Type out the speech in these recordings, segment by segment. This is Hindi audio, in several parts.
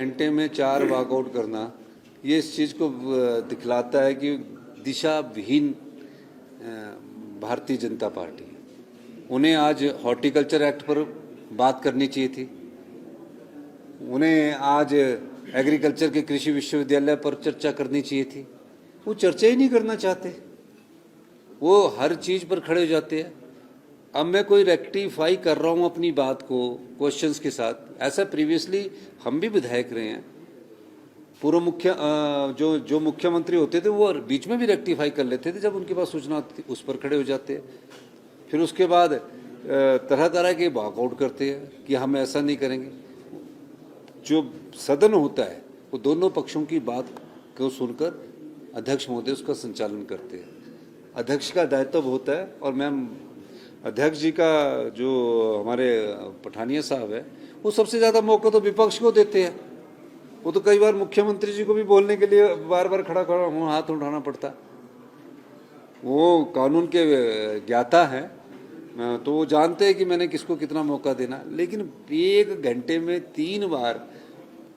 घंटे में 4 वॉकआउट करना ये इस चीज़ को दिखलाता है कि दिशा विहीन भारतीय जनता पार्टी है। उन्हें आज हॉर्टिकल्चर एक्ट पर बात करनी चाहिए थी, उन्हें आज एग्रीकल्चर के कृषि विश्वविद्यालय पर चर्चा करनी चाहिए थी। वो चर्चा ही नहीं करना चाहते, वो हर चीज़ पर खड़े हो जाते हैं। अब मैं कोई रेक्टिफाई कर रहा हूँ अपनी बात को क्वेश्चंस के साथ, ऐसा प्रीवियसली हम भी विधायक रहे हैं। पूर्व जो मुख्यमंत्री होते थे वो बीच में भी रेक्टिफाई कर लेते थे जब उनके पास सूचना होती थी, उस पर खड़े हो जाते हैं। फिर उसके बाद तरह तरह के वॉकआउट करते हैं कि हम ऐसा नहीं करेंगे। जो सदन होता है वो दोनों पक्षों की बात को सुनकर अध्यक्ष महोदय उसका संचालन करते हैं। अध्यक्ष का दायित्व होता है, और मैम अध्यक्ष जी का जो हमारे पठानिया साहब है वो सबसे ज़्यादा मौका तो विपक्ष को देते हैं। वो तो कई बार मुख्यमंत्री जी को भी बोलने के लिए बार बार खड़ा हाथ उठाना पड़ता। वो कानून के ज्ञाता हैं, तो वो जानते हैं कि मैंने किसको कितना मौका देना। लेकिन 1 घंटे में 3 बार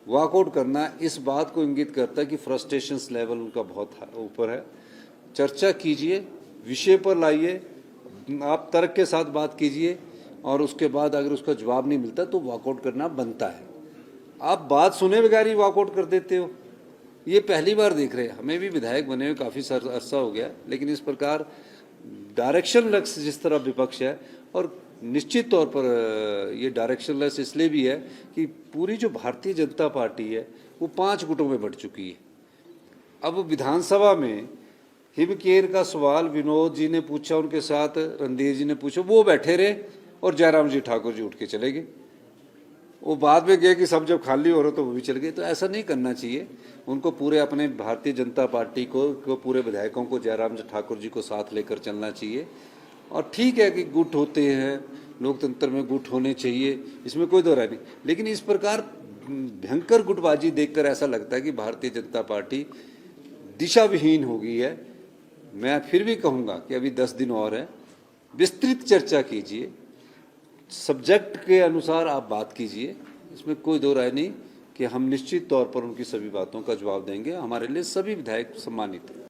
वॉकआउट करना इस बात को इंगित करता है कि फ्रस्ट्रेशंस लेवल उनका बहुत ऊपर है। चर्चा कीजिए, विषय पर लाइए, आप तर्क के साथ बात कीजिए, और उसके बाद अगर उसका जवाब नहीं मिलता तो वॉकआउट करना बनता है। आप बात सुने बगैर ही वॉकआउट कर देते हो, ये पहली बार देख रहे हैं। हमें भी विधायक बने हुए काफ़ी अरसा हो गया, लेकिन इस प्रकार डायरेक्शन लेस जिस तरह विपक्ष है, और निश्चित तौर पर ये डायरेक्शन लेस इसलिए भी है कि पूरी जो भारतीय जनता पार्टी है वो 5 गुटों में बढ़ चुकी है। अब विधानसभा में हिमकेयर का सवाल विनोद जी ने पूछा, उनके साथ रणधीर जी ने पूछा, वो बैठे रहे और जयराम जी ठाकुर जी उठ के चले गए। वो बाद में गए कि सब जब खाली हो रहा तो वो भी चले गए। तो ऐसा नहीं करना चाहिए। उनको पूरे अपने भारतीय जनता पार्टी को पूरे विधायकों को जयराम जी ठाकुर जी को साथ लेकर चलना चाहिए। और ठीक है कि गुट होते हैं, लोकतंत्र में गुट होने चाहिए, इसमें कोई दो राय नहीं। लेकिन इस प्रकार भयंकर गुटबाजी देखकर ऐसा लगता है कि भारतीय जनता पार्टी दिशा विहीन हो गई है। मैं फिर भी कहूँगा कि अभी 10 दिन और है, विस्तृत चर्चा कीजिए, सब्जेक्ट के अनुसार आप बात कीजिए, इसमें कोई दो राय नहीं कि हम निश्चित तौर पर उनकी सभी बातों का जवाब देंगे। हमारे लिए सभी विधायक सम्मानित हैं।